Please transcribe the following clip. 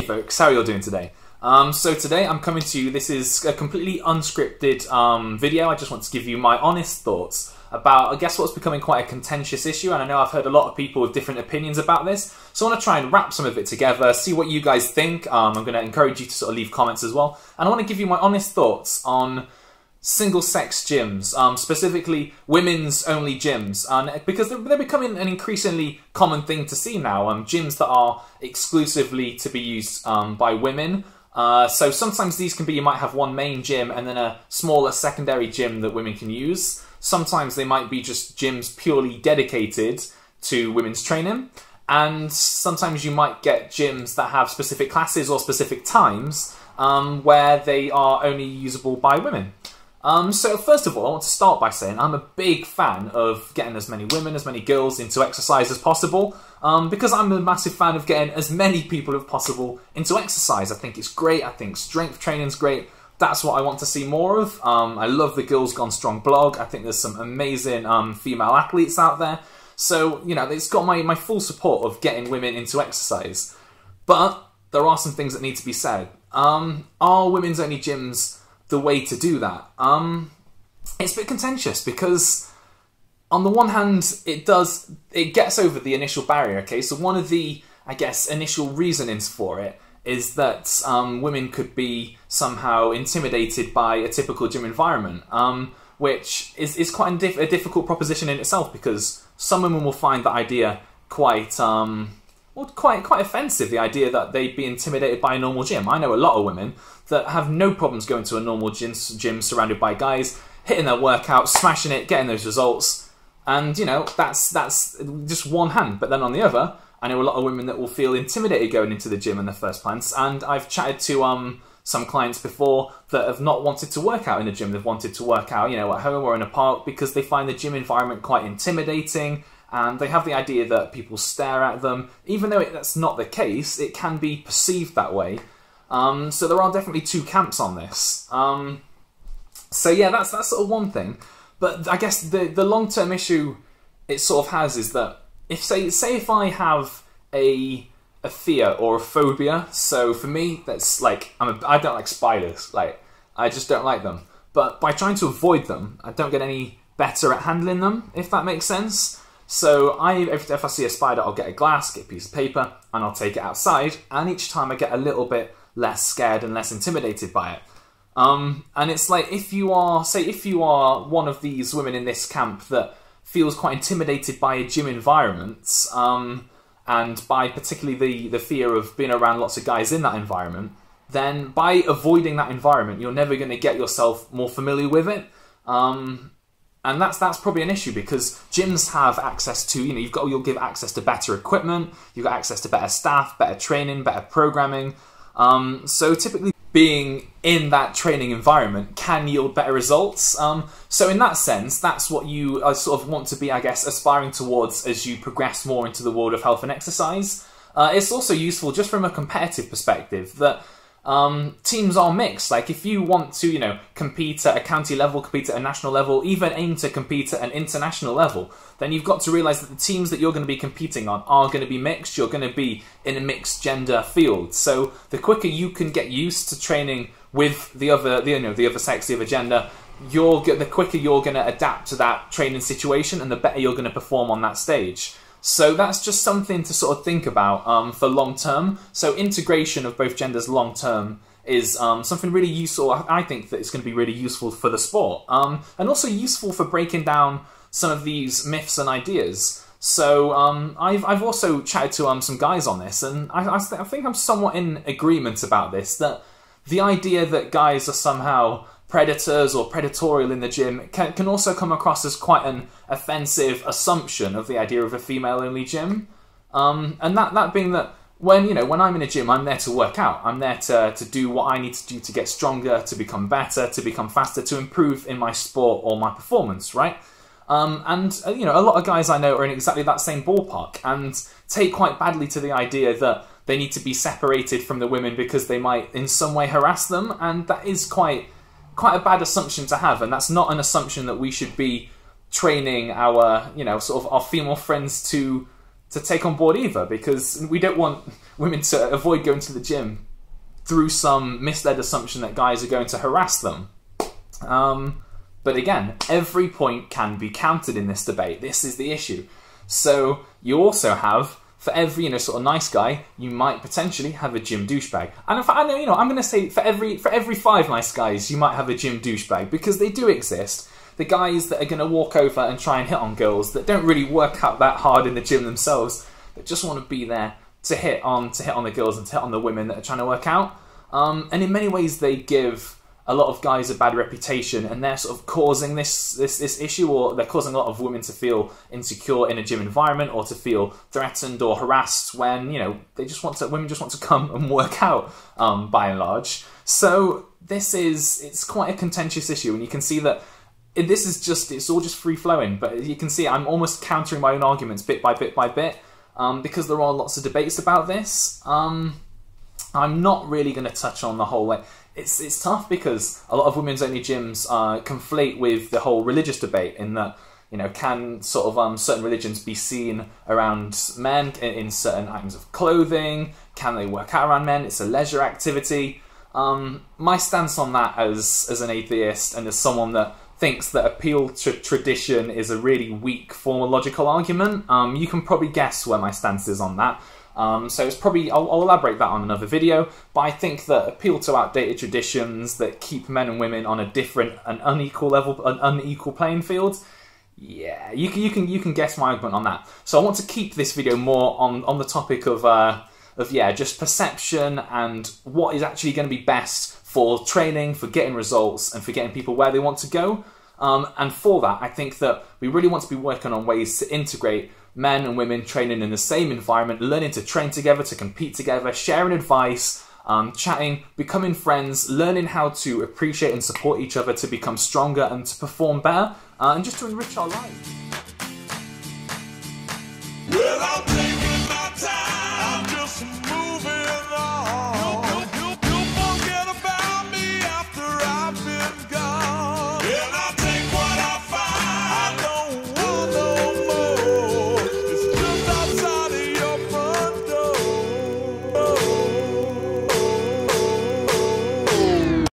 folks, how are you all doing today? So today I'm coming to you, this is a completely unscripted video. I just want to give you my honest thoughts about, I guess, what's becoming quite a contentious issue, and I know I've heard a lot of people with different opinions about this, so I want to try and wrap some of it together, see what you guys think. I'm going to encourage you to sort of leave comments as well, and I want to give you my honest thoughts on single-sex gyms, specifically women's-only gyms, because they're becoming an increasingly common thing to see now, gyms that are exclusively to be used by women. So sometimes these can be, you might have one main gym and then a smaller secondary gym that women can use. Sometimes they might be just gyms purely dedicated to women's training. And sometimes you might get gyms that have specific classes or specific times where they are only usable by women. So first of all, I want to start by saying I'm a big fan of getting as many women, as many girls into exercise as possible, because I'm a massive fan of getting as many people as possible into exercise. I think it's great. I think strength training's great. That's what I want to see more of. I love the Girls Gone Strong blog. I think there's some amazing female athletes out there. So, you know, it's got my full support of getting women into exercise. But there are some things that need to be said. Are women's only gyms the way to do that? It's a bit contentious because on the one hand, it gets over the initial barrier, okay? So one of the, I guess, initial reasonings for it is that women could be somehow intimidated by a typical gym environment, which is quite a difficult proposition in itself, because some women will find that idea quite offensive, the idea that they'd be intimidated by a normal gym. I know a lot of women that have no problems going to a normal gym surrounded by guys, hitting their workout, smashing it, getting those results, and, you know, that's just one hand. But then on the other, I know a lot of women that will feel intimidated going into the gym in the first place, and I've chatted to some clients before that have not wanted to work out in the gym. They've wanted to work out, you know, at home or in a park because they find the gym environment quite intimidating, and they have the idea that people stare at them. Even though that's not the case, it can be perceived that way. So there are definitely two camps on this. So yeah, that's sort of one thing. But I guess the long-term issue it sort of has is that say if I have a fear or a phobia, so for me that's like I don't like spiders, like I just don't like them. But by trying to avoid them, I don't get any better at handling them, if that makes sense. So if I see a spider, I'll get a glass, get a piece of paper, and I'll take it outside, and each time I get a little bit less scared and less intimidated by it. And it's like, if you are one of these women in this camp that feels quite intimidated by a gym environment, and by particularly the fear of being around lots of guys in that environment, then by avoiding that environment, you're never going to get yourself more familiar with it. And that's probably an issue, because gyms have access to, you know, you'll give access to better equipment, you've got access to better staff, better training, better programming. So typically being in that training environment can yield better results. So in that sense, that's what you sort of want to be, I guess, aspiring towards as you progress more into the world of health and exercise. It's also useful just from a competitive perspective that teams are mixed. Like if you want to, you know, compete at a county level, compete at a national level, even aim to compete at an international level, then you've got to realise that the teams that you're going to be competing on are going to be mixed. You're going to be in a mixed gender field. So the quicker you can get used to training with the other sex, the other gender, the quicker you're going to adapt to that training situation, and the better you're going to perform on that stage. So that's just something to sort of think about for long term. So integration of both genders long term is something really useful. I think that it's going to be really useful for the sport, and also useful for breaking down some of these myths and ideas. So I've also chatted to some guys on this, and I think I'm somewhat in agreement about this, that the idea that guys are somehow predators or predatorial in the gym can also come across as quite an offensive assumption of the idea of a female-only gym. And that being that when I'm in a gym, I'm there to work out. I'm there to do what I need to do to get stronger, to become better, to become faster, to improve in my sport or my performance, right? And a lot of guys I know are in exactly that same ballpark and take quite badly to the idea that they need to be separated from the women because they might in some way harass them, and that is quite a bad assumption to have, and that's not an assumption that we should be training our, sort of our female friends to take on board either, because we don't want women to avoid going to the gym through some misled assumption that guys are going to harass them. But again, every point can be counted in this debate. This is the issue. So you also have, for every, you know, sort of nice guy, you might potentially have a gym douchebag. And in fact, I know, you know, I'm going to say for every 5 nice guys, you might have a gym douchebag, because they do exist. The guys that are going to walk over and try and hit on girls that don't really work out that hard in the gym themselves, that just want to be there to hit on the girls and to hit on the women that are trying to work out. And in many ways, they give a lot of guys a bad reputation, and they're sort of causing this issue, or they're causing a lot of women to feel insecure in a gym environment, or to feel threatened or harassed when, you know, women just want to come and work out, by and large. So it's quite a contentious issue, and you can see that it's all just free flowing, but you can see I'm almost countering my own arguments bit by bit by bit, because there are lots of debates about this. I'm not really going to touch on the whole, it's tough, because a lot of women's only gyms conflate with the whole religious debate, in that, you know, can sort of certain religions be seen around men in certain items of clothing? Can they work out around men? It's a leisure activity. My stance on that as an atheist, and as someone that thinks that appeal to tradition is a really weak form of logical argument, you can probably guess where my stance is on that. So it's probably, I'll elaborate that on another video, but I think that appeal to outdated traditions that keep men and women on a different and unequal level, an unequal playing field, yeah, you can guess my argument on that. So I want to keep this video more on the topic of yeah, just perception and what is actually going to be best for training, for getting results, and for getting people where they want to go. And for that, I think that we really want to be working on ways to integrate men and women training in the same environment, learning to train together, to compete together, sharing advice, chatting, becoming friends, learning how to appreciate and support each other to become stronger and to perform better, and just to enrich our lives.